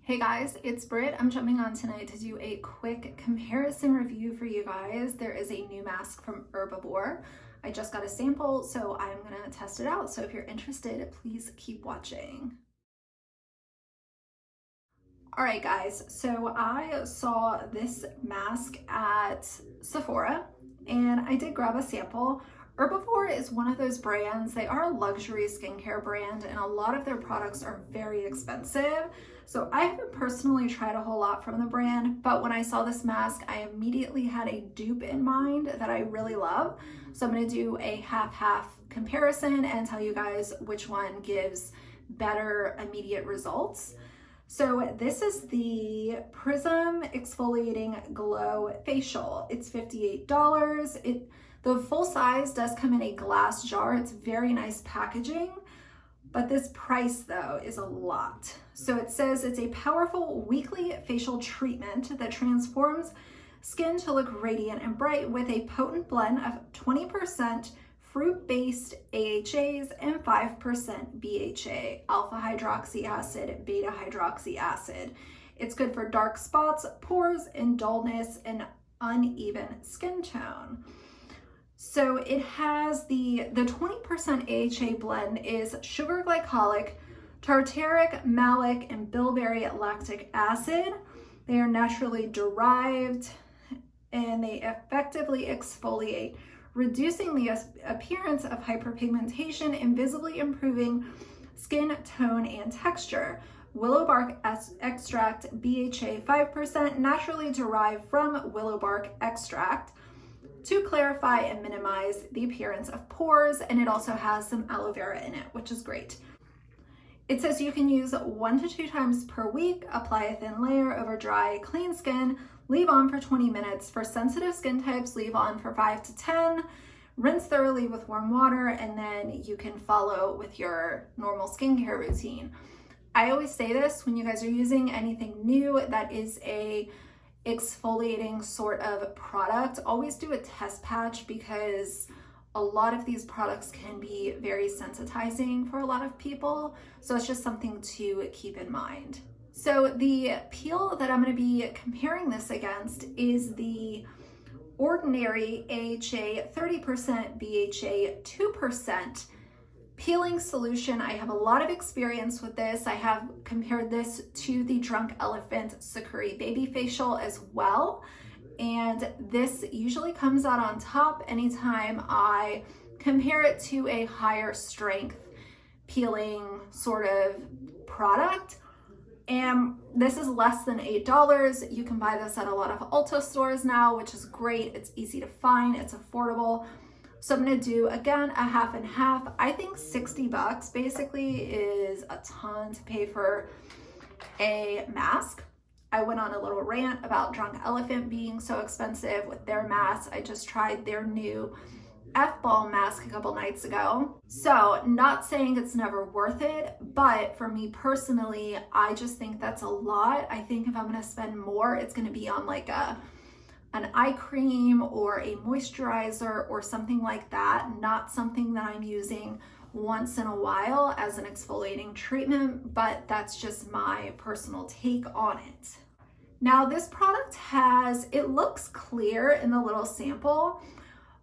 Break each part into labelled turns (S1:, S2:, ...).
S1: Hey guys, it's Britt. I'm jumping on tonight to do a quick comparison review for you guys. There is a new mask from Herbivore. I just got a sample, so I'm gonna test it out. So if you're interested, please keep watching. All right guys, so I saw this mask at Sephora and I did grab a sample. Herbivore is one of those brands, they are a luxury skincare brand and a lot of their products are very expensive. So I haven't personally tried a whole lot from the brand, but when I saw this mask, I immediately had a dupe in mind that I really love. So I'm gonna do a half-half comparison and tell you guys which one gives better immediate results. So this is the Prism Exfoliating Glow Facial. It's $58. The full size does come in a glass jar. It's very nice packaging, but this price though is a lot. So it says it's a powerful weekly facial treatment that transforms skin to look radiant and bright with a potent blend of 20% fruit-based AHAs and 5% BHA, alpha hydroxy acid, beta hydroxy acid. It's good for dark spots, pores, and dullness and uneven skin tone. So it has the 20% AHA blend is sugar glycolic, tartaric, malic, and bilberry lactic acid. They are naturally derived and they effectively exfoliate, reducing the appearance of hyperpigmentation and visibly improving skin tone and texture. Willow bark extract, BHA 5%, naturally derived from willow bark extract to clarify and minimize the appearance of pores, and it also has some aloe vera in it, which is great. It says you can use 1 to 2 times per week, apply a thin layer over dry, clean skin, leave on for 20 minutes. For sensitive skin types, leave on for 5 to 10, rinse thoroughly with warm water, and then you can follow with your normal skincare routine. I always say this when you guys are using anything new that is a exfoliating sort of product, always do a test patch because a lot of these products can be very sensitizing for a lot of people. So it's just something to keep in mind. So the peel that I'm going to be comparing this against is the Ordinary AHA 30% BHA 2% peeling solution. I have a lot of experience with this. I have compared this to the Drunk Elephant Sakura Baby Facial as well. And this usually comes out on top anytime I compare it to a higher strength peeling sort of product. And this is less than $8. You can buy this at a lot of Ulta stores now, which is great. It's easy to find, it's affordable. So I'm gonna do, again, a half and half. I think 60 bucks basically is a ton to pay for a mask. I went on a little rant about Drunk Elephant being so expensive with their masks. I just tried their new F-ball mask a couple nights ago. So not saying it's never worth it, but for me personally, I just think that's a lot. I think if I'm gonna spend more, it's gonna be on like an eye cream or a moisturizer or something like that, not something that I'm using once in a while as an exfoliating treatment, but that's just my personal take on it. Now this product it looks clear in the little sample,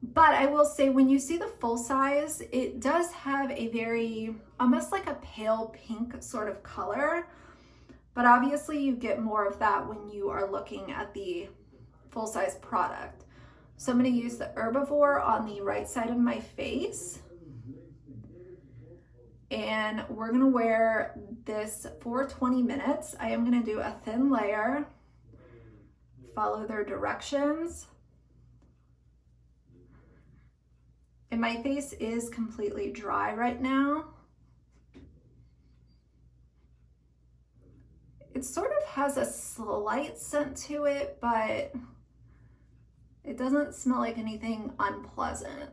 S1: but I will say when you see the full size, it does have a very, almost like a pale pink sort of color, but obviously you get more of that when you are looking at the full-size product. So I'm going to use the Herbivore on the right side of my face. And we're going to wear this for 20 minutes. I am going to do a thin layer, follow their directions. And my face is completely dry right now. It sort of has a slight scent to it, but it doesn't smell like anything unpleasant.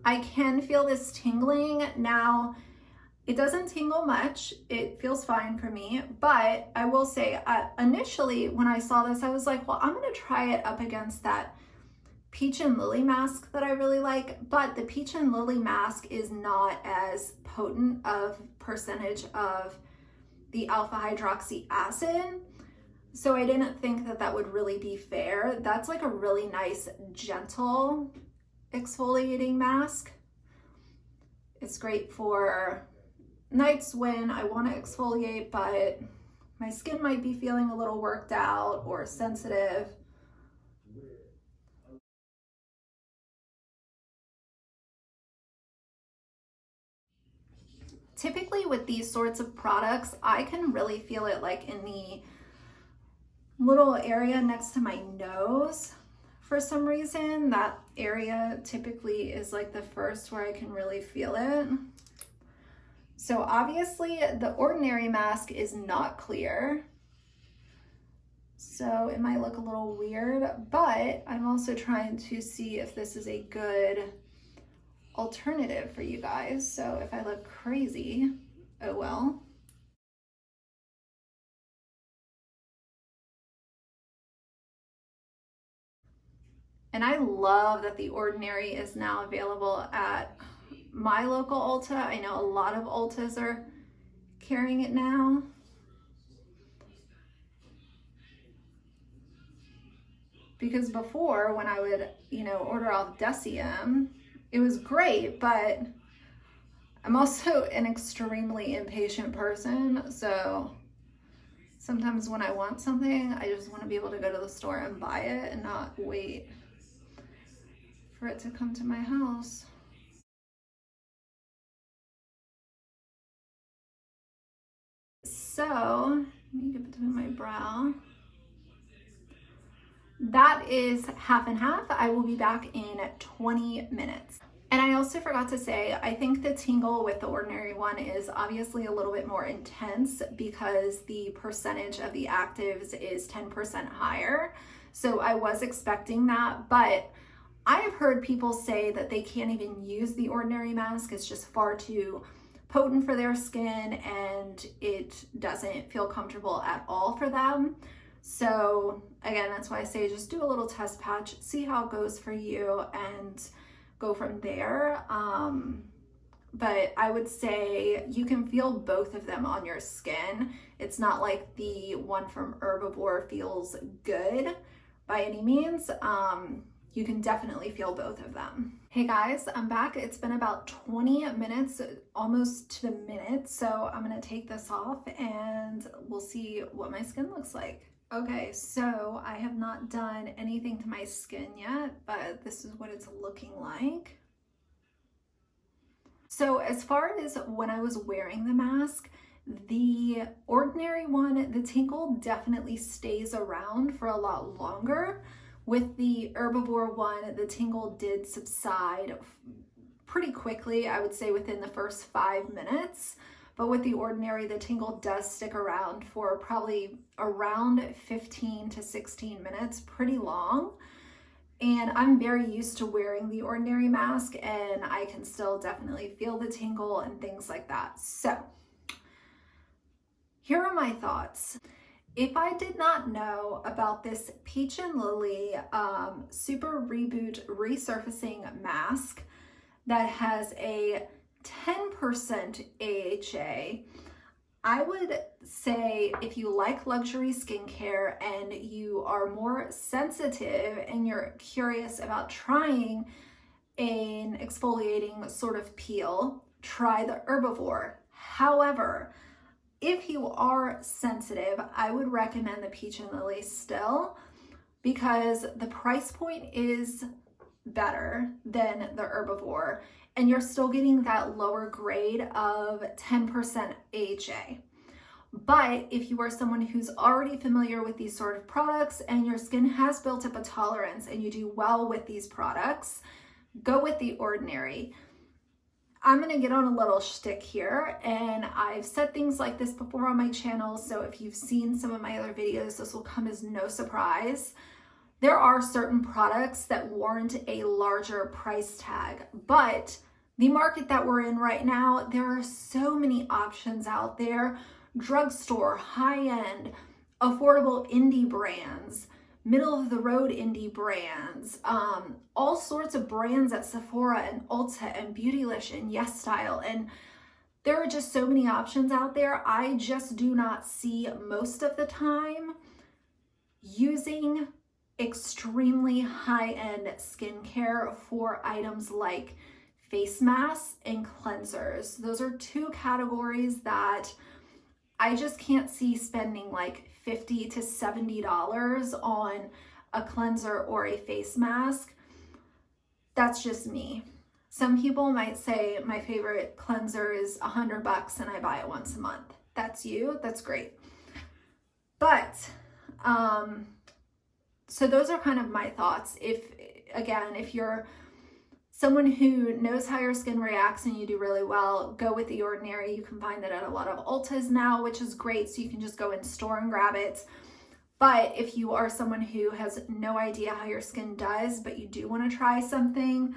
S1: I can feel this tingling. Now, it doesn't tingle much. It feels fine for me, but I will say initially when I saw this, I was like, well, I'm gonna try it up against that Peach and Lily mask that I really like, but the Peach and Lily mask is not as potent of percentage of the alpha hydroxy acid. So I didn't think that that would really be fair. That's like a really nice, gentle exfoliating mask. It's great for nights when I want to exfoliate, but my skin might be feeling a little worked out or sensitive. Typically with these sorts of products, I can really feel it like in the little area next to my nose. For some reason, that area typically is like the first where I can really feel it. So obviously the ordinary mask is not clear, so it might look a little weird, but I'm also trying to see if this is a good alternative for you guys. So if I look crazy, oh well. And I love that the ordinary is now available at my local Ulta. I know a lot of Ultas are carrying it now. Because before, when I would, order off Deciem, it was great, but I'm also an extremely impatient person. So sometimes when I want something, I just want to be able to go to the store and buy it and not wait for it to come to my house. So let me get between my brow. That is half and half. I will be back in 20 minutes. And I also forgot to say, I think the Tingle with the ordinary one is obviously a little bit more intense because the percentage of the actives is 10% higher. So I was expecting that, but I've heard people say that they can't even use the ordinary mask. It's just far too potent for their skin and it doesn't feel comfortable at all for them. So again, that's why I say just do a little test patch, see how it goes for you and go from there. But I would say you can feel both of them on your skin. It's not like the one from Herbivore feels good by any means. You can definitely feel both of them. Hey guys, I'm back. It's been about 20 minutes, almost to the minute. So I'm gonna take this off and we'll see what my skin looks like. Okay, so I have not done anything to my skin yet, but this is what it's looking like. So as far as when I was wearing the mask, the ordinary one, the Tingle definitely stays around for a lot longer. With the Herbivore one, the Tingle did subside pretty quickly, I would say within the first 5 minutes. But with the ordinary, the Tingle does stick around for probably around 15 to 16 minutes, pretty long. And I'm very used to wearing the ordinary mask and I can still definitely feel the tingle and things like that. So here are my thoughts. If I did not know about this Peach and Lily Super Reboot Resurfacing Mask that has a 10% AHA, I would say if you like luxury skincare and you are more sensitive and you're curious about trying an exfoliating sort of peel, try the Herbivore. However, if you are sensitive, I would recommend the Peach and Lily still because the price point is better than the Herbivore and you're still getting that lower grade of 10% AHA. But if you are someone who's already familiar with these sort of products and your skin has built up a tolerance and you do well with these products, go with the ordinary. I'm gonna get on a little shtick here, and I've said things like this before on my channel, so if you've seen some of my other videos, this will come as no surprise. There are certain products that warrant a larger price tag, but the market that we're in right now, there are so many options out there. Drugstore, high-end, affordable indie brands, middle-of-the-road indie brands, all sorts of brands at Sephora and Ulta and Beautylish and YesStyle. And There are just so many options out there. I just do not see most of the time using extremely high-end skincare for items like face masks and cleansers. Those are two categories that I just can't see spending like $50 to $70 on a cleanser or a face mask. That's just me. Some people might say my favorite cleanser is $100 and I buy it once a month. That's you, that's great. But, so those are kind of my thoughts. If you're someone who knows how your skin reacts and you do really well, go with The Ordinary. You can find it at a lot of Ultas now, which is great. So you can just go in store and grab it. But if you are someone who has no idea how your skin does, but you do want to try something,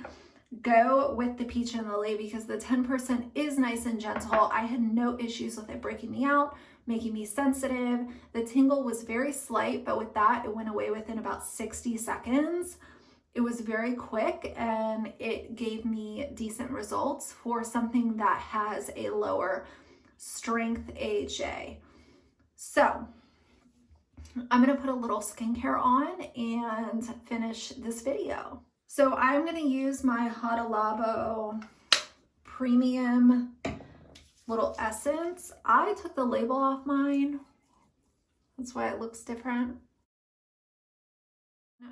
S1: go with the Peach and Lily, because the 10% is nice and gentle. I had no issues with it breaking me out, making me sensitive. The tingle was very slight, but with that, it went away within about 60 seconds. It was very quick and it gave me decent results for something that has a lower strength AHA. So I'm gonna put a little skincare on and finish this video. So I'm gonna use my Hada Labo Premium little essence. I took the label off mine. That's why it looks different.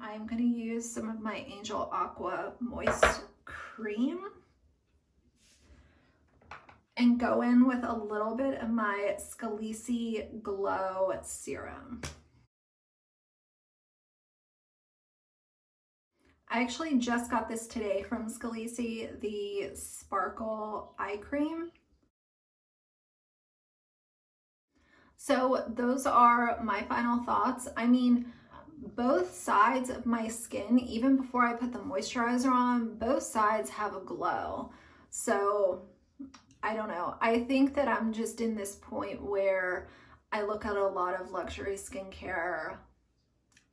S1: I'm gonna use some of my Angel Aqua Moist Cream and go in with a little bit of my Scalisi Glow Serum. I actually just got this today from Scalisi, the Sparkle Eye Cream. So those are my final thoughts. I mean, both sides of my skin, even before I put the moisturizer on, both sides have a glow. So I don't know. I think that I'm just in this point where I look at a lot of luxury skincare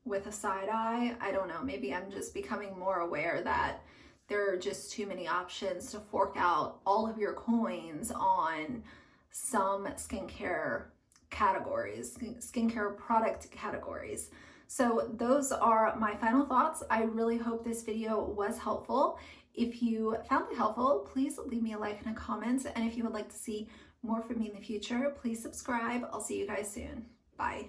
S1: with a side eye. I don't know, maybe I'm just becoming more aware that there are just too many options to fork out all of your coins on some skincare categories, skincare product categories. So those are my final thoughts. I really hope this video was helpful. If you found it helpful, please leave me a like and a comment. And if you would like to see more from me in the future, please subscribe. I'll see you guys soon. Bye.